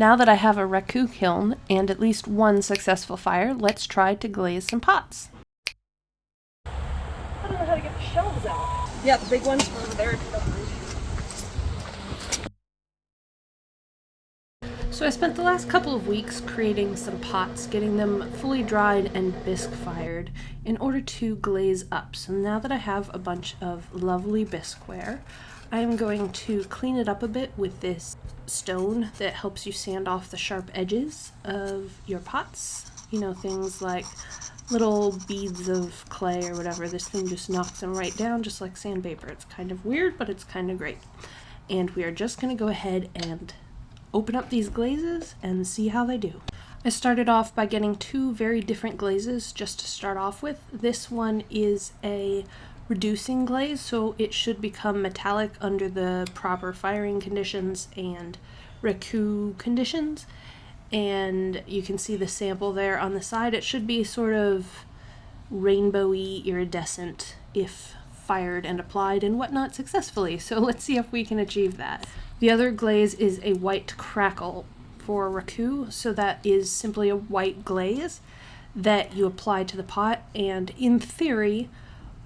Now that I have a Raku kiln and at least one successful fire, let's try to glaze some pots. I don't know how to get the shelves out. Yeah, the big ones are over there. So I spent the last couple of weeks creating some pots, getting them fully dried and bisque fired in order to glaze up. So now that I have a bunch of lovely bisqueware, I'm going to clean it up a bit with this stone that helps you sand off the sharp edges of your pots. You know, things like little beads of clay or whatever. This thing just knocks them right down just like sandpaper. It's kind of weird, but it's kind of great. And we are just going to go ahead and open up these glazes and see how they do. I started off by getting two very different glazes just to start off with. This one is a reducing glaze, so it should become metallic under the proper firing conditions and Raku conditions. And you can see the sample there on the side. It should be sort of rainbowy, iridescent if fired and applied and whatnot successfully. So let's see if we can achieve that. The other glaze is a white crackle for Raku, so that is simply a white glaze that you apply to the pot, and in theory,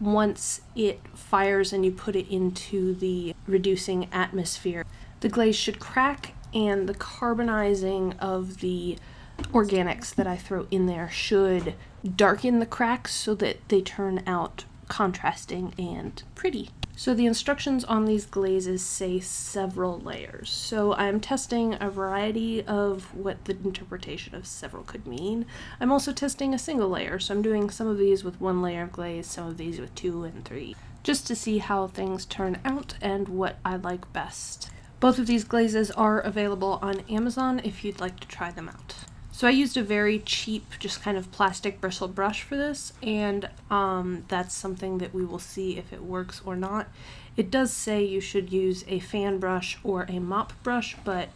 once it fires and you put it into the reducing atmosphere, the glaze should crack, and the carbonizing of the organics that I throw in there should darken the cracks so that they turn out contrasting and pretty. So the instructions on these glazes say several layers. So I'm testing a variety of what the interpretation of several could mean. I'm also testing a single layer, so I'm doing some of these with one layer of glaze, some of these with 2 and 3, just to see how things turn out and what I like best. Both of these glazes are available on Amazon if you'd like to try them out. So I used a very cheap, just kind of plastic bristle brush for this, and that's something that we will see if it works or not. It does say you should use a fan brush or a mop brush, but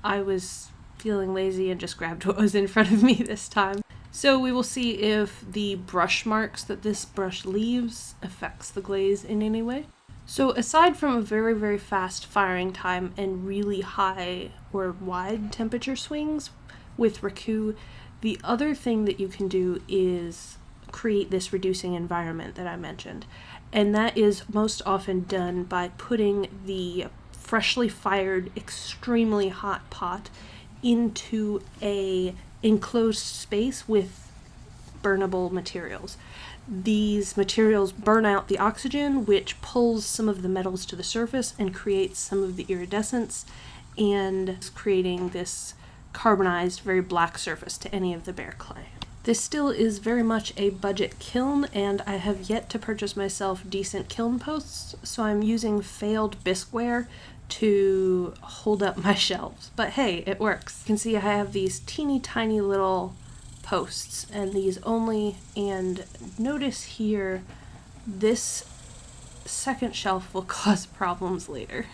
I was feeling lazy and just grabbed what was in front of me this time. So we will see if the brush marks that this brush leaves affects the glaze in any way. So aside from a very, very fast firing time and really high or wide temperature swings with Raku, the other thing that you can do is create this reducing environment that I mentioned. And that is most often done by putting the freshly fired, extremely hot pot into a enclosed space with burnable materials. These materials burn out the oxygen, which pulls some of the metals to the surface and creates some of the iridescence, and creating this carbonized, very black surface to any of the bare clay. This still is very much a budget kiln, and I have yet to purchase myself decent kiln posts, so I'm using failed bisqueware to hold up my shelves. But hey, it works. You can see I have these teeny tiny little posts, and these only, and notice here, this second shelf will cause problems later.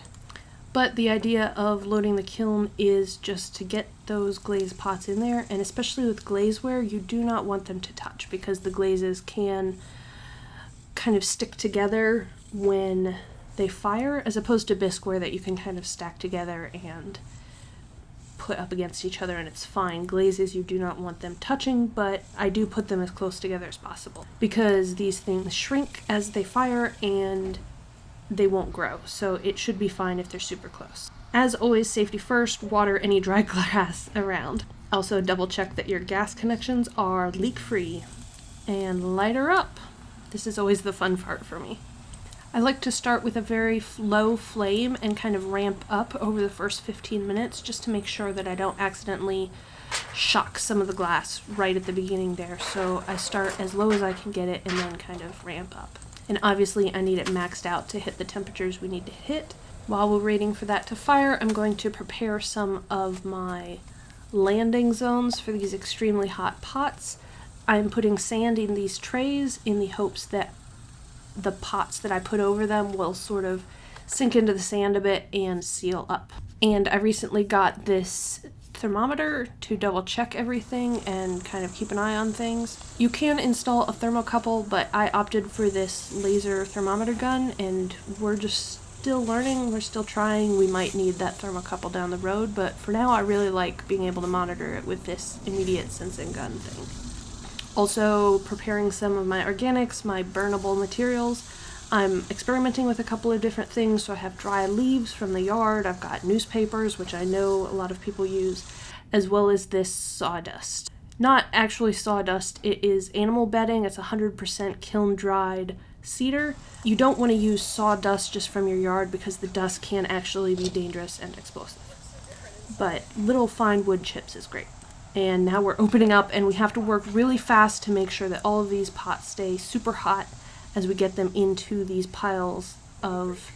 But the idea of loading the kiln is just to get those glaze pots in there, and especially with glazeware, you do not want them to touch because the glazes can kind of stick together when they fire, as opposed to bisqueware that you can kind of stack together and put up against each other and it's fine. Glazes, you do not want them touching, but I do put them as close together as possible because these things shrink as they fire and they won't grow, so it should be fine if they're super close. As always, safety first, water any dry glass around. Also double check that your gas connections are leak-free, and light her up. This is always the fun part for me. I like to start with a very low flame and kind of ramp up over the first 15 minutes just to make sure that I don't accidentally shock some of the glass right at the beginning there. So I start as low as I can get it and then kind of ramp up. And obviously I need it maxed out to hit the temperatures we need to hit. While we're waiting for that to fire, I'm going to prepare some of my landing zones for these extremely hot pots. I'm putting sand in these trays in the hopes that the pots that I put over them will sort of sink into the sand a bit and seal up. And I recently got this thermometer to double check everything and kind of keep an eye on things. You can install a thermocouple, but I opted for this laser thermometer gun, and we're just still learning, we're still trying. We might need that thermocouple down the road, but for now I really like being able to monitor it with this immediate sensing gun thing. Also preparing some of my organics, my burnable materials. I'm experimenting with a couple of different things, so I have dry leaves from the yard, I've got newspapers, which I know a lot of people use, as well as this sawdust. Not actually sawdust, it is animal bedding. It's 100% kiln dried cedar. You don't want to use sawdust just from your yard because the dust can actually be dangerous and explosive. But little fine wood chips is great. And now we're opening up and we have to work really fast to make sure that all of these pots stay super hot as we get them into these piles of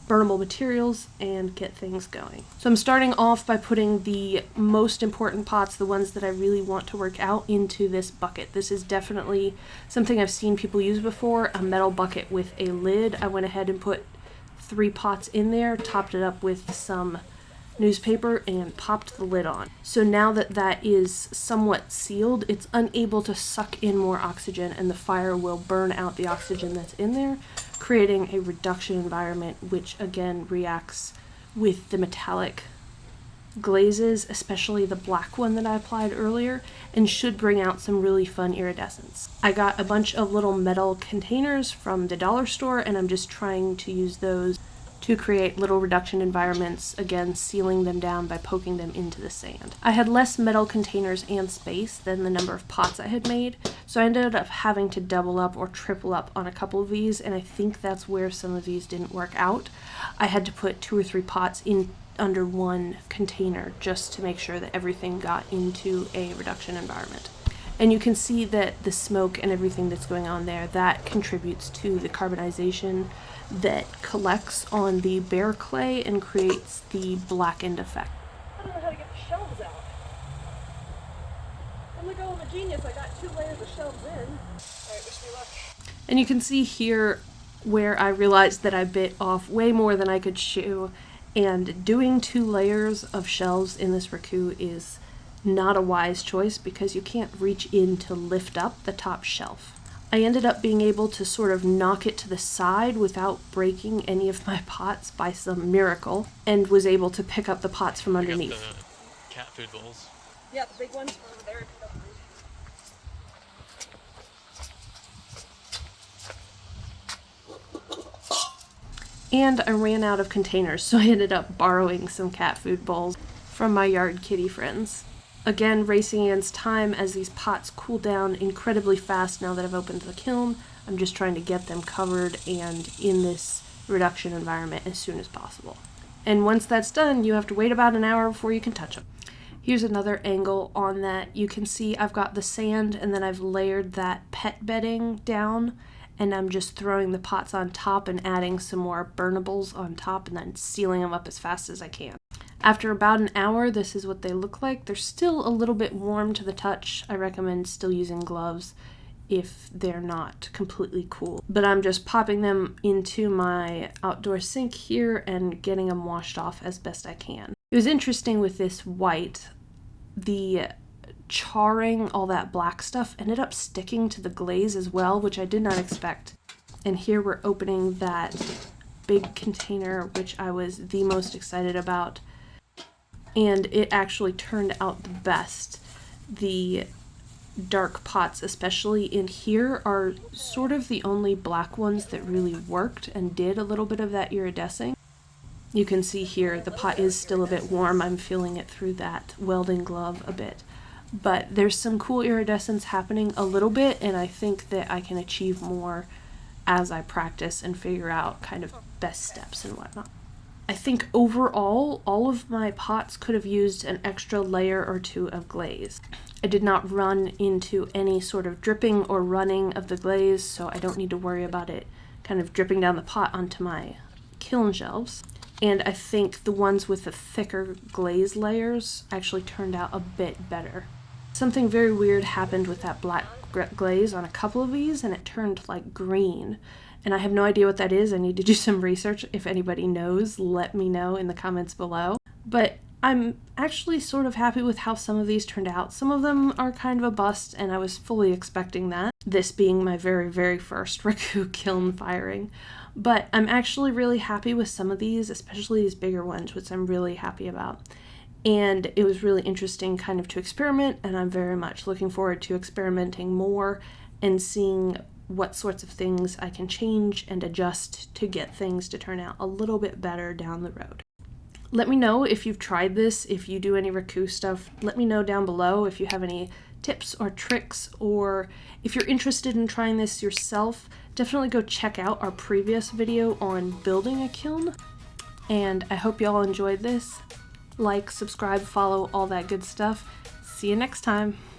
burnable materials and get things going. So I'm starting off by putting the most important pots, the ones that I really want to work out, into this bucket. This is definitely something I've seen people use before, a metal bucket with a lid. I went ahead and put 3 pots in there, topped it up with some newspaper, and popped the lid on. So now that that is somewhat sealed, it's unable to suck in more oxygen and the fire will burn out the oxygen that's in there, creating a reduction environment, which again reacts with the metallic glazes, especially the black one that I applied earlier, and should bring out some really fun iridescence. I got a bunch of little metal containers from the dollar store and I'm just trying to use those to create little reduction environments, again sealing them down by poking them into the sand. I had less metal containers and space than the number of pots I had made, so I ended up having to double up or triple up on a couple of these, and I think that's where some of these didn't work out. I had to put 2 or 3 pots in under one container just to make sure that everything got into a reduction environment. And you can see that the smoke and everything that's going on there, that contributes to the carbonization that collects on the bare clay and creates the blackened effect. I don't know how to get the shelves out. I'm like, oh, I'm a genius. I got 2 layers of shelves in. Alright, wish me luck. And you can see here where I realized that I bit off way more than I could chew, and doing 2 layers of shelves in this Raku is not a wise choice because you can't reach in to lift up the top shelf. I ended up being able to sort of knock it to the side without breaking any of my pots by some miracle, and was able to pick up the pots from underneath. I got the cat food bowls. Yeah, the big ones are over there. And I ran out of containers, so I ended up borrowing some cat food bowls from my yard kitty friends. Again, racing against time as these pots cool down incredibly fast now that I've opened the kiln. I'm just trying to get them covered and in this reduction environment as soon as possible. And once that's done, you have to wait about an hour before you can touch them. Here's another angle on that. You can see I've got the sand and then I've layered that pet bedding down, and I'm just throwing the pots on top and adding some more burnables on top and then sealing them up as fast as I can. After about an hour, this is what they look like. They're still a little bit warm to the touch. I recommend still using gloves if they're not completely cool. But I'm just popping them into my outdoor sink here and getting them washed off as best I can. It was interesting with this white, the charring, all that black stuff ended up sticking to the glaze as well, which I did not expect. And here we're opening that big container, which I was the most excited about. And it actually turned out the best. The dark pots, especially in here, are sort of the only black ones that really worked and did a little bit of that iridescing. You can see here the pot is still a bit warm. I'm feeling it through that welding glove a bit. But there's some cool iridescence happening a little bit, and I think that I can achieve more as I practice and figure out kind of best steps and whatnot. I think overall, all of my pots could have used an extra layer or 2 of glaze. I did not run into any sort of dripping or running of the glaze, so I don't need to worry about it kind of dripping down the pot onto my kiln shelves. And I think the ones with the thicker glaze layers actually turned out a bit better. Something very weird happened with that black glaze on a couple of these, and it turned like green. And I have no idea what that is. I need to do some research. If anybody knows, let me know in the comments below. But I'm actually sort of happy with how some of these turned out. Some of them are kind of a bust, and I was fully expecting that, this being my very, very first Raku kiln firing. But I'm actually really happy with some of these, especially these bigger ones, which I'm really happy about. And it was really interesting kind of to experiment, and I'm very much looking forward to experimenting more and seeing what sorts of things I can change and adjust to get things to turn out a little bit better down the road. Let me know if you've tried this, if you do any Raku stuff. Let me know down below if you have any tips or tricks, or if you're interested in trying this yourself. Definitely go check out our previous video on building a kiln. And I hope you all enjoyed this. Like, subscribe, follow, all that good stuff. See you next time.